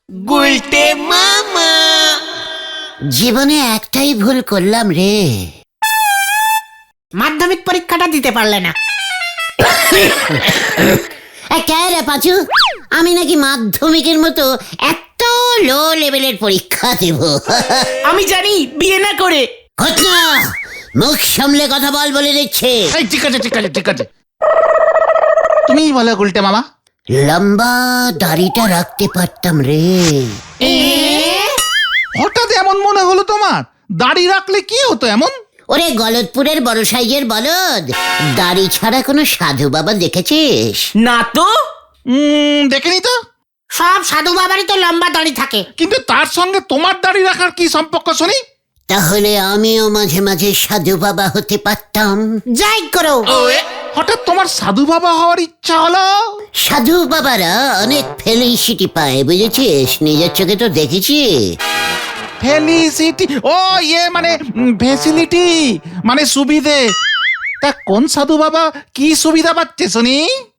গুলটে মামা। জীবনে একটাই ভুল করলাম রে, মাধ্যমিক পরীক্ষাটা দিতে পারলে না। কে রে পাঁচু? আমি নাকি মাধ্যমিকের মতো এত লো লেভেলের পরীক্ষা দেব? আমি জানি, বিয়ে না করে। ঘটনা, মুখ সামলে কথা বল বলে দিচ্ছে। এই ঠিক আছে ঠিক আছে ঠিক আছে, তুমিই বলো গুলটে মামা। লম্বা দাড়িটা রাখতে পারতাম রে। হঠাৎ এমন মনে হলো তোমার? দাড়ি রাখলে কি হতো এমন? ওরে গলতপুরের বড় সাইজের বলদ, দাড়ি ছাড়া কোনো সাধু বাবা দেখেছিস? না তো, দেখিনি তো। সব সাধু বাবারই তো লম্বা দাড়ি থাকে। কিন্তু তার সঙ্গে তোমার দাড়ি রাখার কি সম্পর্ক শুনি? তাহলে আমিও মাঝে মাঝে সাধু বাবা হতে পারতাম। যাই করো, হঠাৎ তোমার সাধু বাবা হওয়ার ইচ্ছা হলো? সাধু বাবারা অনেক ফেলিসিটি পায়, বুঝেছিস? নিজের চোখে তো দেখেছি। ফেলিসিটি? ও ইয়ে মানে ফেসিলিটি, মানে সুবিধে। তা কোন সাধু বাবা কি সুবিধা পাচ্ছে শুনি?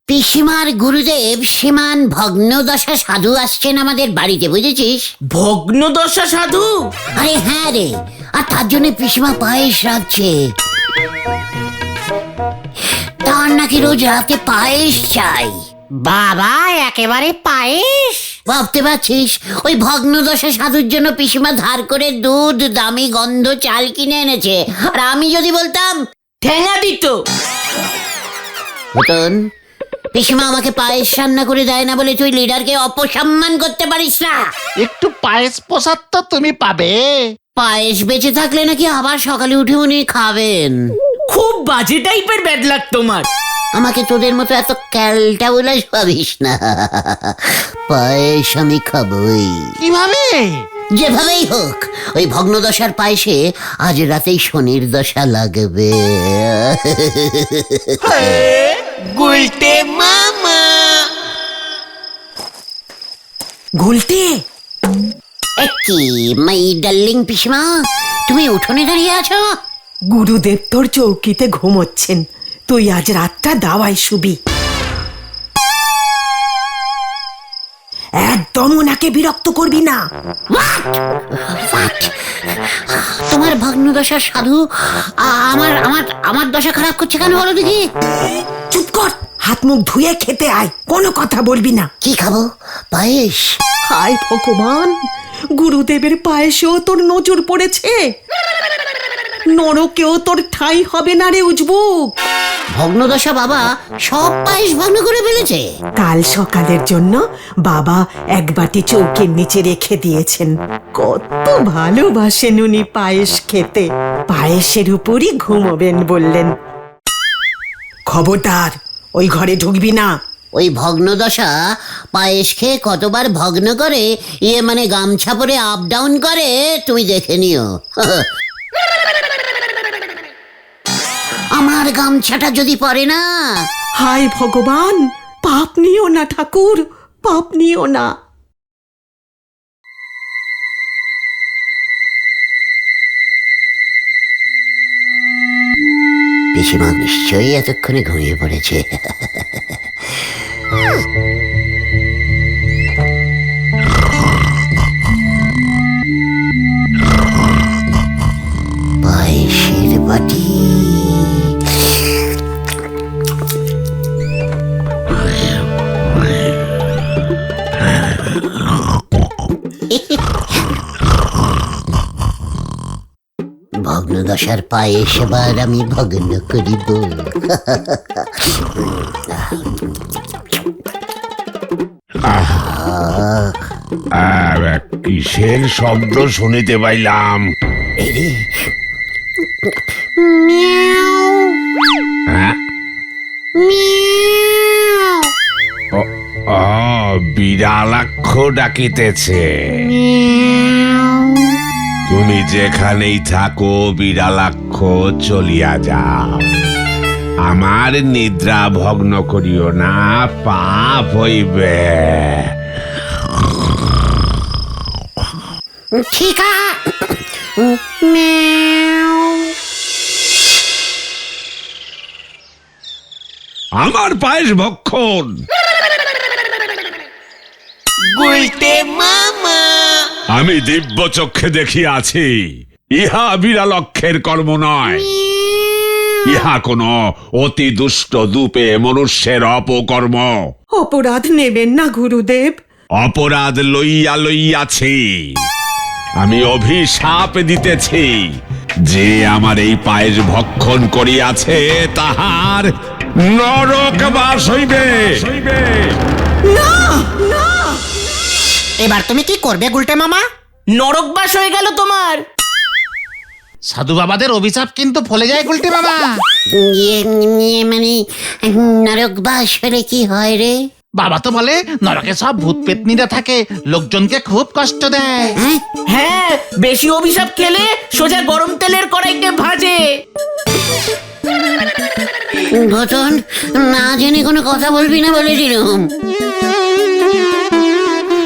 পিসিমার গুরুদেব শ্রীমান ভগ্নদশা সাধু আসছেন আমাদের বাড়িতে, বুঝেছিস? ভগ্নদশা সাধু? আরে হ্যাঁ রে, আর তার জন্য পিসিমা পায়েস রাখছে। তার নাকি রোজ রাতে পায়েস চাই। বাবা, একেবারে পায়েস? ভাবতে পারছিস, ওই ভগ্নদশা সাধুর জন্য পিসিমা ধার করে দুধ, দামি গন্ধ চাল কিনে এনেছে। আর আমি যদি বলতাম, ঠেঙা দিত। মতন পিসিমা আমাকে পায়েস রান্না করে দেয় না বলে তুই লিডারকে অপসম্মান করতে পারিস না। একটু পায়েস প্রসাদ তো তুমি পাবে। পায়েস বেঁচে থাকলে নাকি আবার সকালে উঠে উনি খাবেন। খুব বাজে টাইপের ব্যাড লাক তোমার। আমাকে তোদের মতো এত ক্যালটা বলে ভাবিস না, পায়েস আমি খাবই। কিভাবে? যেভাবেই হোক, ওই ভগ্নদশার পায়েসে আজ রাতেই শনির দশা লাগবে। গুলটে মামা। গুলটে, কি মাই ডার্লিং পিসিমা, তুমি উঠোনে দাঁড়িয়ে আছো? গুরুদেব তোর চৌকিতে ঘুমোচ্ছেন, তুই আজ রাতটা দাওয়ায় শুবি। একদম ওনাকে বিরক্ত করবি না। What? তোমার ভগ্নদশার সাধু আমার আমার আমার দশা খারাপ করছে কেন বলো দেখি? চুপ কর, হাত মুখ ধুয়ে খেতে আয়, কোনো কথা বলবি না। কি খাবো? পায়েস? হায় ভগবান, গুরুদেবের পায়েসেও তোর নজর পড়েছে। নরকেও তোর ঠাঁই হবে না রে উজবুক। ভগ্নদশা বাবা সব পায়েস ভগ্ন করে ফেলেছে। কাল সকালের জন্য বাবা এক বাটি চৌকির নিচে রেখে দিয়েছেন। কত ভালোবাসেন উনি পায়েস খেতে, পায়েসের উপরই ঘুমোবেন বললেন। খবরদার, ওই ঘরে ঢুকবি না। ওই ভগ্নদশা পায়েস খেয়ে কতবার ভগ্ন করে, ইয়ে মানে গামছা পরে আপ ডাউন করে, তুমি দেখে নিও। আমার গামছাটা যদি পরে না। হায় ভগবান, পাপ নিও না ঠাকুর, পাপ নিও না। পিসিমা নিশ্চয়ই এতক্ষণে ঘুমিয়ে পড়েছে। পায়েসের বাটি। ভগ্নদশার পায়েস এবার আমি ভগ্ন করিব। কিসের শব্দ শুনিতে পাইলাম? এই রে, হ্যাঁ? বিড়ালাক্ষ ডাকিতেছে। তুমি যেখানেই থাকো বিড়ালাক্ষ, চলিয়া যাও। আমার নিদ্রা ভগ্ন করিও না, পাপ হইবে। ঠিক আমার পায়েস ভক্ষণ। গুলটে মামা। আমি দিব্য চক্ষে দেখিয়াছি ইহা বিড়ালক্ষের কর্ম নয়, ইহা কোন অতি দুষ্ট দুপে মনুষ্যের অপকর্ম। অপরাধ নেবেন না গুরুদেব। অপরাধ লইয়া লইয়াছি, আমি অভিশাপ দিতেছি, যে আমার এই পায়েস ভক্ষণ করিয়াছে তাহার নরক বাস হইবে। এবার তুমি কি করবে গুলটে মামা? নরকবাস হয়ে গেল তোমার। সাধু বাবাদের অভিশাপ কিন্তু ফলে যায় গুলটে মামা। মানে নরকবাস হলে কি হয় রে? বাবা তো বলে নরকে সব ভূত পেতনিরা থাকে, লোকজনকে খুব কষ্ট দেয়। হ্যাঁ, বেশি অভিশাপ খেলে সোজা গরম তেলের কড়াইতে ভাজে। ঘটন, না জেনে কোনো কথা বলবি না বলে দিলুম।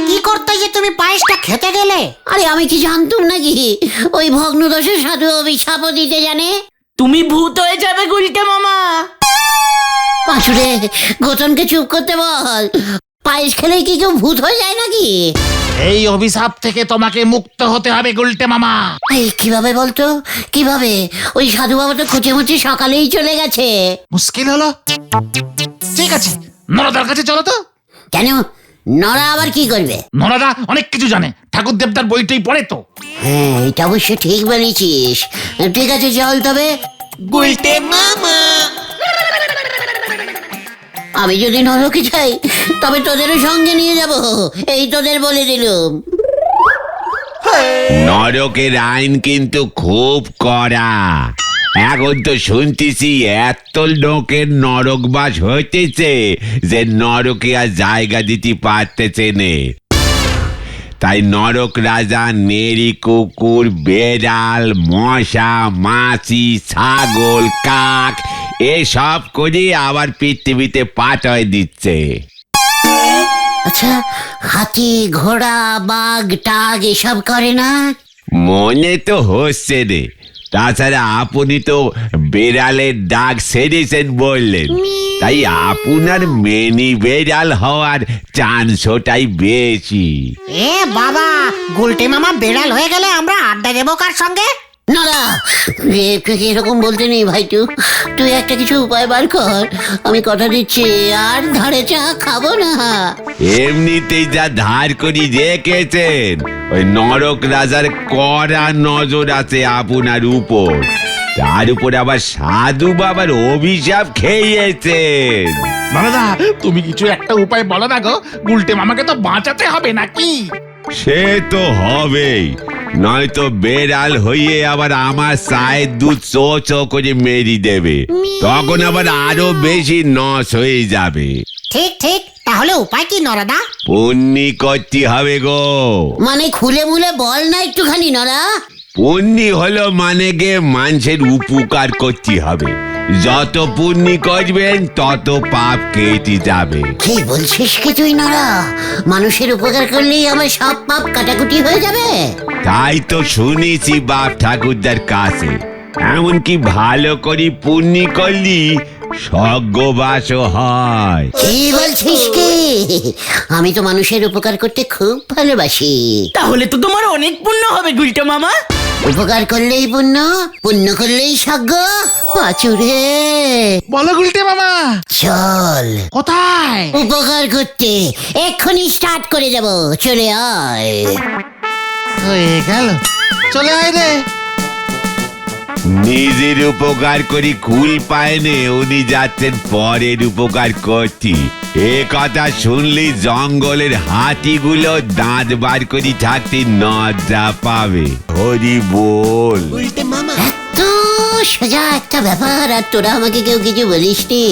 কি করতে যে তুমি পায়েসটা খেতে গেলে? আরে আমি কি জানতুম নাকি ওই ভগ্নদশা সাধু অভিশাপও দিতে জানে? তুমি ভূত হয়ে যাবে গুলটে মামা। পাঁচুরে, ঘটনকে চুপ করতে বল। পায়েস খেলেই কি কেউ ভূত হয়ে যায় নাকি? এই অভিশাপ থেকে তোমাকে মুক্ত হতে হবে গুলটে মামা। এই কিভাবে বলতো, কিভাবে? ওই সাধু বাবা তো খুঁজে মুচে সকালেই চলে গেছে। মুশকিল হলো। ঠিক আছে, নরদার কাছে চলো তো। কেন, নরা আবার কি করবে? নরদা অনেক কিছু জানে, ঠাকুর দেবতার বইটাই পড়ে তো। হ্যাঁ, এটা অবশ্য ঠিক বলেছিস। ঠিক আছে, চল তবে। গুলটে মামা আমি যদি নরকে যাই তবে তোদেরও সঙ্গে নিয়ে যাব, এই তোদের বলে দিলুম। নরকের আইন কিন্তু খুব কড়া। এখন তো শুনতেছি এত লোকের নরকবাস হইতেছে যে নরকে আর জায়গা দিতে পারতেছে নে। তাই নরক রাজা নেড়ি কুকুর, বেড়াল, মশা, মাছি, ছাগল, কাক এসব করে আবার পৃথিবীতে পাঠায় দিচ্ছে। আচ্ছা, হাতি, ঘোড়া, বাঘ, টাগ এসব করে না? মনে তো হচ্ছে রে। তাছাড়া আপনি তো বেড়ালের ডাক সেরেছেন বললেন, তাই আপনার মেনি বেড়াল হওয়ার চান্সটাই বেশি। এ বাবা, গুলটে মামা বেড়াল হয়ে গেলে আমরা আড্ডা দেবো কার সঙ্গে? নরা, এরকম বলতে নেই ভাই। তুই একটা কিছু উপায় বার কর। আমি কথা দিচ্ছি আর ধারে চা খাবো না। এমনিতেই যা ধার করি রেখেছেন, ওই নরক রাজার কড়া নজর আছে আপনার উপর। তার উপর আবার সাধু বাবার অভিশাপ খেয়েছেন। নরদা, তুমি কিছু একটা উপায় বলো না গো, গুলটে মামাকে তো বাঁচাতে হবে নাকি? সে তো হবেই, নয়তো বেড়াল হইয়ে আবার আমার চায়ের দুধ চো চো করে মেরি দেবে, তখন আবার আরো বেশি নস হয়ে যাবে। ঠিক ঠিক, তাহলে উপায় কি নরদা? পুণ্যি করতে হবে গো। মানে খুলে মুলে বল না একটুখানি নরা। পুণ্যি হলো মানে গে মানুষের উপকার করতে হবে। যত পুণ্যি করবেন তত পাপ কেটে যাবে। কি বলছিস কি তুই নরা? মানুষের উপকার করলেই আমার সব পাপ কাটাকুটি হয়ে যাবে? তাই তো শুনেছি বাপ ঠাকুরদার কাছে, এমনকি ভালো করে পুণ্যি করলি স্বর্গবাসও হয়। কি বলছিস কি? আমি তো মানুষের উপকার করতে খুব ভালোবাসি। তাহলে তো তোমার অনেক পুণ্য হবে গুলটে মামা। উপকার করলেই পুণ্য, পুণ্য করলেই স্বর্গ। পাঁচুরে, বলো গুলটে মামা। চল। কোথায়? উপকার করতে এক্ষুনি স্টার্ট করে দেব, চলে আয়। হয়ে গেল, চলে আয় রে। নিজের উপকার করি কুল পায়নে, উনি যাচ্ছেন পরের উপকার করতে। এ কথা শুনলি জঙ্গলের হাতিগুলো দাঁত বার করে থাকতে লজ্জা পাবে। হরি বল। গুলটে মামা এত সোজা একটা ব্যাপার, আর তোরা আমাকে কেউ কিছু বলিসনি।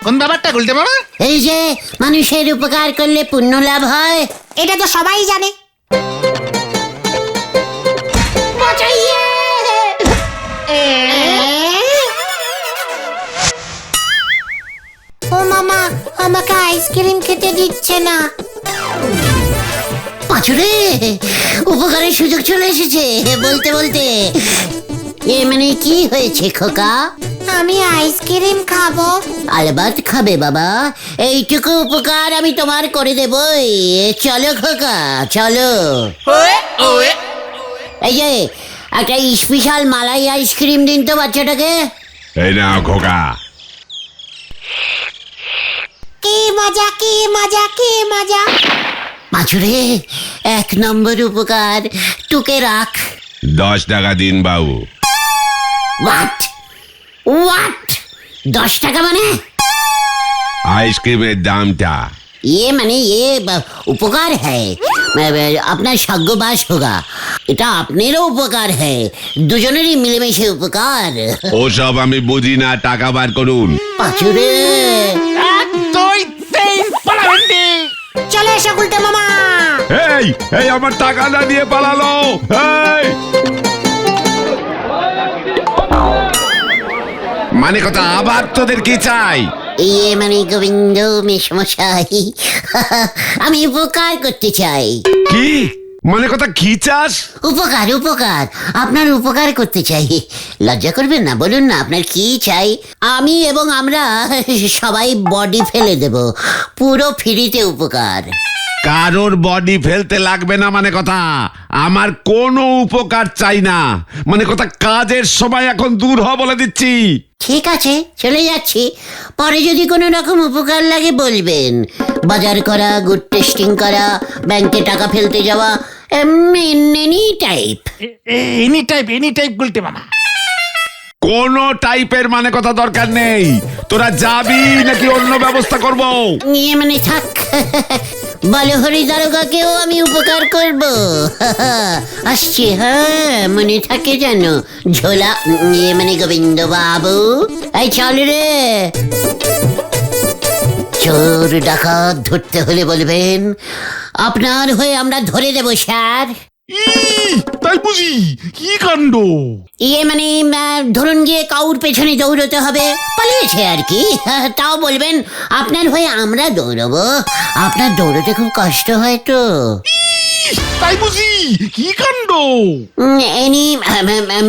কোন ব্যাপারটা গুলটে মামা? এই যে মানুষের উপকার করলে পুণ্য লাভ হয়, এটা তো সবাই জানে। ও মামা, আমাকে আইসক্রিম খেতে দিচ্ছে না। পাঁচুরে, উপকারের সুযোগ চলে এসেছে বলতে বলতে। এ মানে কি হয়েছে খোকা? আমি আইসক্রিম খাবো। আলবাত খাবে বাবা, এইটুকু উপকার আমি তোমার করে দেবই। চলো খোকা, চলো। এই যে একটা স্পেশাল মালাই আইসক্রিম দিন তো বাচ্চাটাকে। এই না খোকা। কি মজা, কি মজা, কি মজা। পাঁচুরে, 1 নম্বর উপকার, টুকে রাখ। 10 টাকা দিন বাবু। হোয়াট হোয়াট 10 টাকা মানে? আইসক্রিমের দামটা। ये মানে উপকার হ্যায়, আপনার স্বর্গবাস হোগা। এটা আপনারও উপকার হ্যায়, দুজনেরই মিলেমিশে উপকার। ওসব আমি বুঝি না, টাকা বার করুন। পাঁচুরে, 1 2 3 পালাবেন্ডি। চলে এসো গুলটে মামা। এই এই আমার টাকা না দিয়ে পালালো। এই মানে কথা, আবার তোদের কি চাই? ইয়ে মানে গোবিন্দ মেশমশাই, আমি উপকার করতে চাই। কি মানে কথা, কি চাস? উপকার উপকার, আপনার উপকার করতে চাই। লজ্জা করবেন না, বলুন না আপনার কি চাই। আমি এবং আমরা সবাই বডি ফেলে দেব, পুরো ফ্রিতে উপকার। কারোর বডি ফেলতে লাগবে না মানে কথা, আমার কোনো উপকার চাই না মানে কথা। কাজের সময় এখন দূর হ বলে দিচ্ছি। ঠিক আছে, চলে যাচ্ছি। পরে যদি কোনো রকম উপকার লাগে বলবেন। বাজার করা, গুড টেস্টিং করা, ব্যাংকে টাকা ফেলতে যাওয়া, any type. Any type Gulte মামা। কোনো টাইপের মানে কথা দরকার নেই। তোরা যাবি নাকি অন্য ব্যবস্থা করব? নিয়ে মানে থাক, বলো হরি দারোগাকেও আমি উপকার করব। আসছি, হ্যাঁ মনে থাকে যেন। ঝোলা নিয়ে মানে গোবিন্দ বাবু, এই চল রে। চোর ডাকাত ধরতে হলে বলবেন, আপনার হয়ে আমরা ধরে দেব স্যার। তাই বুঝি, কি কাণ্ড। ইয়ে মানে ধরুন গিয়ে কাউর পেছনে দৌড়তে হবে, পালিয়েছে আর কি, তাও বলবেন আপনার হয়ে আমরা দৌড়বো। আপনার দৌড়তে খুব কষ্ট হয় তো। তাই বুঝি, কি কাণ্ড। এনি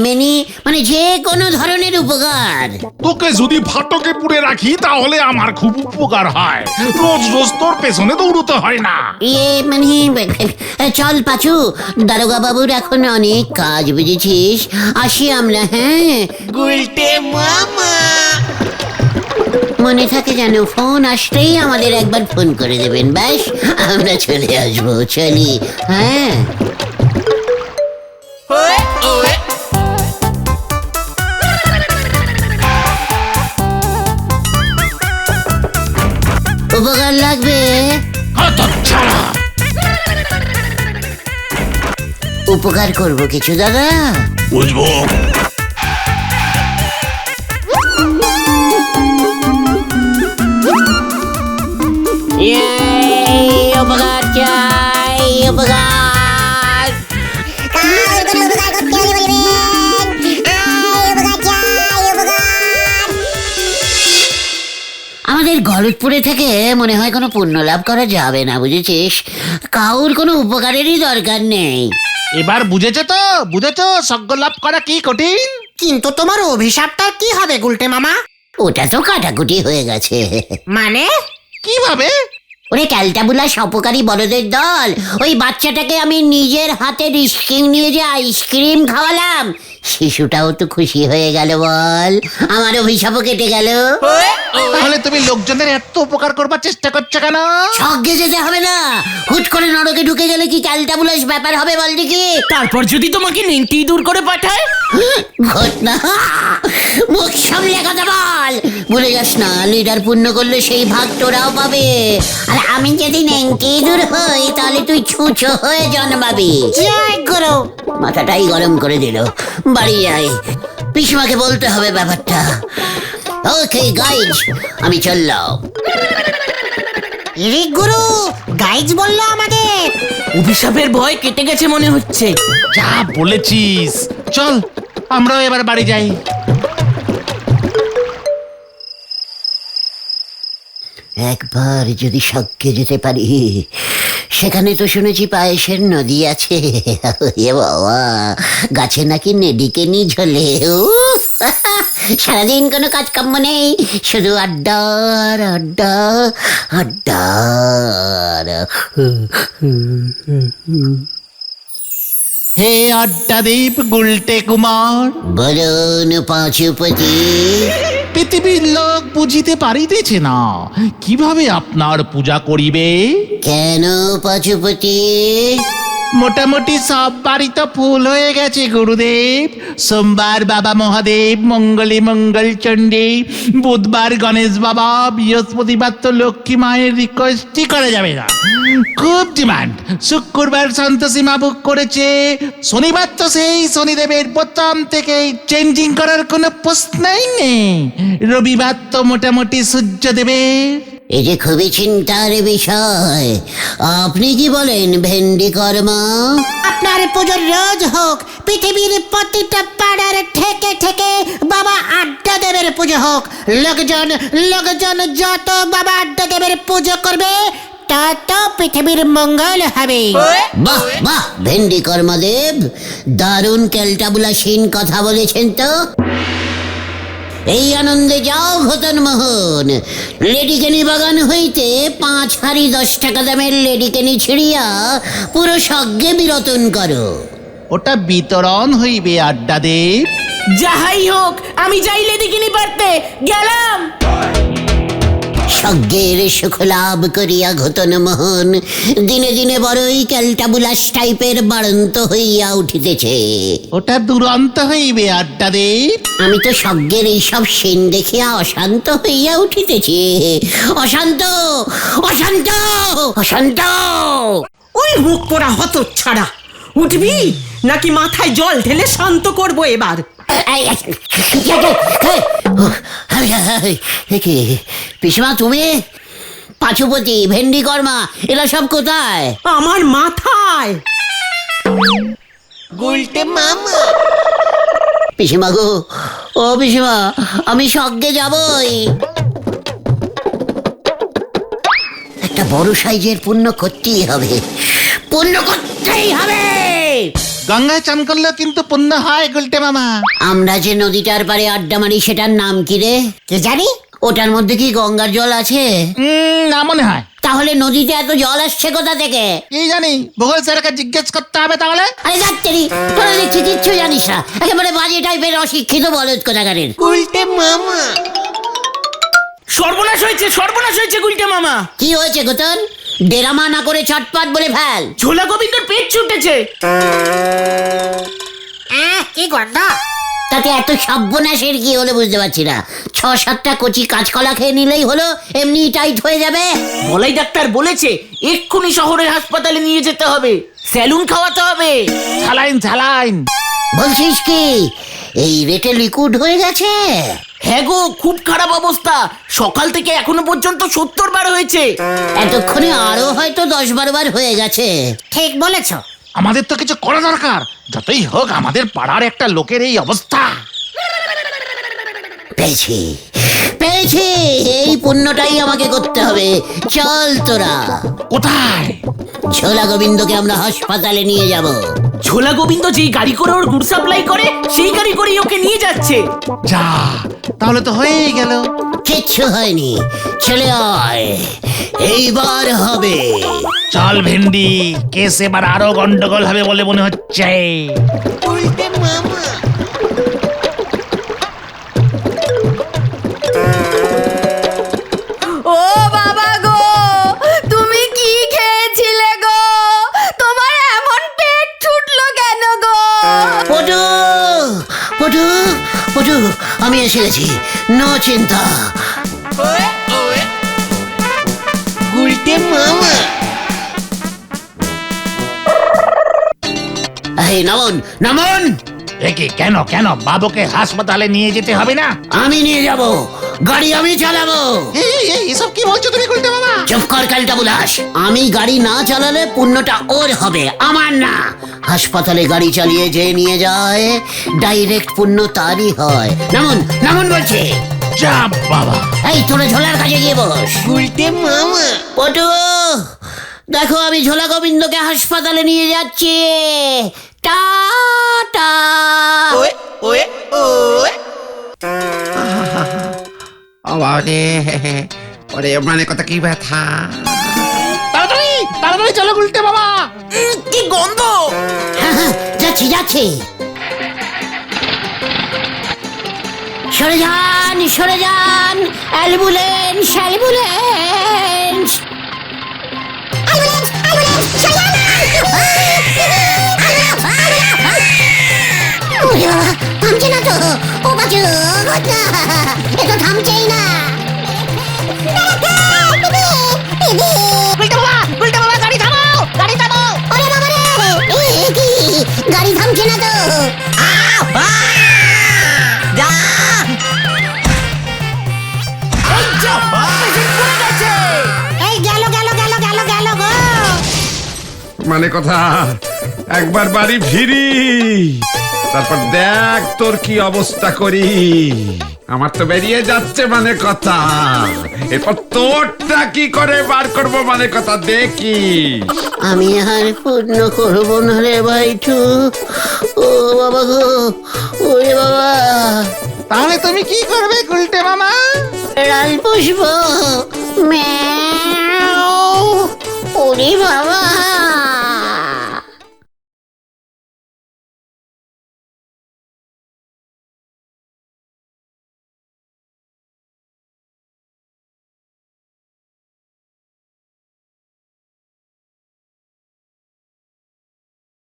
মেনি মানে যে কোনো ধরনের উপকার। তোকে যদি ফাটকে পুড়ে রাখি তাহলে আমার খুব উপকার হয়। রোজ রোজ তোর পেছনে দৌড়তে হয় না। ইয়ে মানে চল পাচু, দারোগা বাবুর এখন অনেক কাজ, বুঝেছিস। আসি আমরা, হ্যাঁ। গুলটে মামা। মনে থাকে যেন, ফোন আসলেই আমাদের একবার ফোন করে দেবেন, ব্যাস আমরা চলে আসবো। চলি, হ্যাঁ। উপকার লাগবে? উপকার করবো কিছু দাদা? বুঝবো। উপকার চাই, উপকার। আমাদের গলতপুরে থেকে মনে হয় কোনো পুণ্য লাভ করা যাবে না, বুঝেছিস। কাউর কোনো উপকারেরই দরকার নেই। এবার বুঝেছো তো, বুঝেছো সজ্ঞ লাভ করা কি কঠিন। কিন্তু তোমার অভিশাপটা কি হবে গুলটে মামা? ওটা তো কাটাকুটি হয়ে গেছে। মানে কিভাবে? ওরে ক্যালটাবুলাস অপকারী বড়দের দল, ওই বাচ্চাটাকে আমি নিজের হাতে রিস্কিং নিয়ে যে আইসক্রিম খাওয়ালাম, শিশুটাও তো খুশি হয়ে গেল বল, আমার অভিশাপও কেটে গেল। তাহলে তুমি লোকজনের এত উপকার করবার চেষ্টা করছো কেন? স্বর্গে যেতে হবে না, হুট করে নরকে ঢুকে গেলে কি ক্যালটাবুলাস ব্যাপার হবে বল দেখি। তারপর যদি তোমাকে নিংটি দূর করে পাঠায়? ঘটনা, মুখ সামলে কথা বল। ভুলে যাস না, লিডার পূর্ণ করলে সেই ভাগ তোরাও পাবে। আর আমি যদি নেংটি দূর হই তাহলে তুই ছুঁচো হয়ে জন্মাবি। জয় গুরু। মাথাটাই গরম করে দিল। বাড়ি যাই, পিসিমাকে বলতে হবে ব্যাপারটা। ওকে গাইজ, আমি চললাম। রে গুরু, গাইজ বললো আমাদের। অভিশাপের ভয় কেটে গেছে মনে হচ্ছে। যা বলেছিস, চল আমরাও এবার বাড়ি যাই। একবার যদি স্বর্গে যেতে পারি, সেখানে তো শুনেছি পায়েসের নদী আছে। এ বাবা, গাছে নাকি নেডিকেনি ঝোলে। উফ, সারাদিন কোনো কাজকর্ম নেই, শুধু আড্ডা আর আড্ডা আড্ডা। হে আড্ডাদীপ গুলটে কুমার, বলুন পাঁচুপতি। পৃথিবীর লোক বুঝিতে পারিতেছে না কিভাবে আপনার পূজা করিবে। কেন পাঁচুপতি? মোটামুটি সব বাড়ি তো ফুল হয়ে গেছে গুরুদেব। সোমবার বাবা মহাদেব, মঙ্গলে মঙ্গল চণ্ডী, বুধবার গণেশ বাবা, বৃহস্পতিবার তো লক্ষ্মী মায়ের রিকোয়েস্টই করা যাবে না, খুব ডিমান্ড। শুক্রবার সন্তোষী মা বুক করেছে, শনিবার তো সেই শনিদেবের প্রথম থেকেই চেঞ্জিং করার কোনো প্রশ্নই নেই, রবিবার তো মোটামুটি সূর্যদেবের। এই যে খুবই চিন্তার বিষয়। আপনি কি বলেন ভেন্ডি কর্মা? আপনার পুজো রোজ হোক, পৃথিবীর প্রতিটা পাড়ার ঠেকে ঠেকে বাবা আড্ডা দেবের পুজো হোক। লোকজন লোকজন যত বাবা আড্ডা দেবের পুজো করবে, তত পৃথিবীর মঙ্গল হবে। বাহ বাহ, ভেন্ডি কর্মদেব দারুণ ক্যালটাবুলাসীন কথা বলেছেন তো। এই আনন্দে যাও ঘতন মোহন, লেডিকেনি বাগান হইতে 5 হাড়ি 10 টাকা দামের লেডিকেনি ছিড়িয়া পুরো সজ্ঞে বিরতন করো। ওটা বিতরণ হইবে আড্ডাদেব। যাহাই হোক, আমি যাইলে দেখিনি পারতে গেলাম। সজ্ঞের সুখ লাভ করিয়া ঘতন মোহন দিনে দিনে বড়ই ক্যালটাবুলাস টাইপের বাড়ন্ত হইয়া উঠিতেছে। ওটা দুরন্ত হইবে আড্ডাদেব। আমি তো সজ্ঞের এইসব সিন দেখিয়া অশান্ত হইয়া উঠিতেছি। অশান্ত অশান্ত অশান্ত। ওই মুখ পোড়া হত ছাড়া, উঠবি নাকি মাথায় জল ঢেলে শান্ত করবো এবার? কি পিসমা তুমি? পাঁচুপতি, ভেন্ডি কর্মা, এরা সব কোথায়? আমার মাথায়। পিসিমা গো, ও পিসিমা, আমি সজ্ঞে যাবই। একটা বড় সাইজের পুণ্য করতেই হবে, পুণ্য করতেই হবে। গঙ্গায় চান করলে কিন্তু পুণ্য হয় গুলটে মামা। আমরা যে নদীটার পারে আড্ডা মারি, সেটার নাম কি রে? কি জানি? ওটার মধ্যে কি গঙ্গার জল আছে? না মনে হয়। তাহলে নদীতে এত জল আসছে কোথা থেকে? কি জানি, ভূগোল স্যারকে জিজ্ঞেস করতে হবে তাহলে। আরে যাত্রী, তোরা দেখছি কিচ্ছু জানিস না, একেবারে বাজে টাইপের অশিক্ষিত বলদ কোথাকারের। সর্বনাশ হয়েছে, সর্বনাশ হয়েছে গুলটে মামা। কি হয়েছে গোতন? ডেরামা না করে চটপট বলে ফেল। ঝোলা গোবিন্দর পেট ছুটেছে। কি গন্ধ! তাতে এত সর্বনাশের কি হলো বুঝতে পারছি না। 6-7টা কচি কাঁচকলা খেয়ে নিলেই হলো, এমনি টাইট হয়ে যাবে। বলাই ডাক্তার বলেছে এক্ষুনি শহরের হাসপাতালে নিয়ে যেতে হবে, স্যালুন খাওয়াতে হবে। ছালাইন ছালাইন। বলছিস কি এই রেটে লিকুইড হয়ে গেছে? হ্যাঁ গো, খুব খারাপ অবস্থা। সকাল থেকে এখনো পর্যন্ত 70 বার হয়েছে। এতক্ষণে আরো হয়তো 10-12 বার হয়ে গেছে। ঠিক বলেছো। আমাদের তো কিছু করা দরকার, যতই হোক আমাদের পাড়ার একটা লোকের এই অবস্থা। পেয়েছি পেয়েছি, এই পুণ্যটাই আমাকে করতে হবে। চল তোরা। কোথায়? ঝোলা গোবিন্দকে আমরা হাসপাতালে নিয়ে যাব। ঝোলা গোবিন্দ যেই গাড়ি করে ওর গুড় সাপ্লাই করে, সেই গাড়ি করেই ওকে নিয়ে যাচ্ছে। যা, তাহলে তো হয়েই গেল। কিচ্ছু হয়নি, চলে আয়, এইবার হবে। চল ভেন্ডি, কেস এবার আরো গন্ডগোল হবে বলে মনে হচ্ছে। ও বাবা গো, তুমি কি খেয়েছিলে গো? তোমার এমন পেট ছুটলো কেন গো? পটু পটু পটু, আমি এসে গেছি, নো চিন্তা। এই নামুন নামুন। একে কেন কেন বাবুকে হাসপাতালে নিয়ে যেতে হবে না? আমি নিয়ে যাব, গাড়ি আমি চালাবো। এসব কি বলছো তুমি গুলটে মামা? চুপ কর ক্যালটাবুলাস, আমি গাড়ি না চালালে পুণ্যটা ওর হবে, আমার না। হাসপাতালে গাড়ি চালিয়ে যে নিয়ে যায়, ডাইরেক্ট পুণ্য তারই হয়। নামুন নামুন বলছি। যা বাবা। এই তোরা ঝোলার কাছে গিয়ে বস। পটু, দেখো আমি ঝোলা গোবিন্দকে হাসপাতালে নিয়ে যাচ্ছি। টাটা। ওরে ওরে মানে কথা কি ব্যথা। তাড়াতাড়ি তাড়াতাড়ি চলো গুলটে বাবা। কি গন্ধ! যাচ্ছি যাচ্ছি। সরে যান সরে যান। Ambulance ambulance. থামছে না তো। ও বাজু এ তো থামছেই না। গাড়ি থামাও গাড়ি থামাও। ওরে বাবা রে এ কি গাড়ি থামছে না তো। এই গেল গেল গেল গেল গেল গো। মানে কথা একবার বাড়ি ফিরি, তারপর দেখ তোর কি অবস্থা করি। আমার তো বেরিয়ে যাচ্ছে মানে কথা, এরপর তোরটা কি করে বার করবো মানে কথা দেখি। আমি আর পূর্ণ করবো না রে ভাইটু। ও বাবা গো ওরে বাবা। তাহলে তুমি কি করবে গুলটে মামা? রাল পুষবো। ম্যা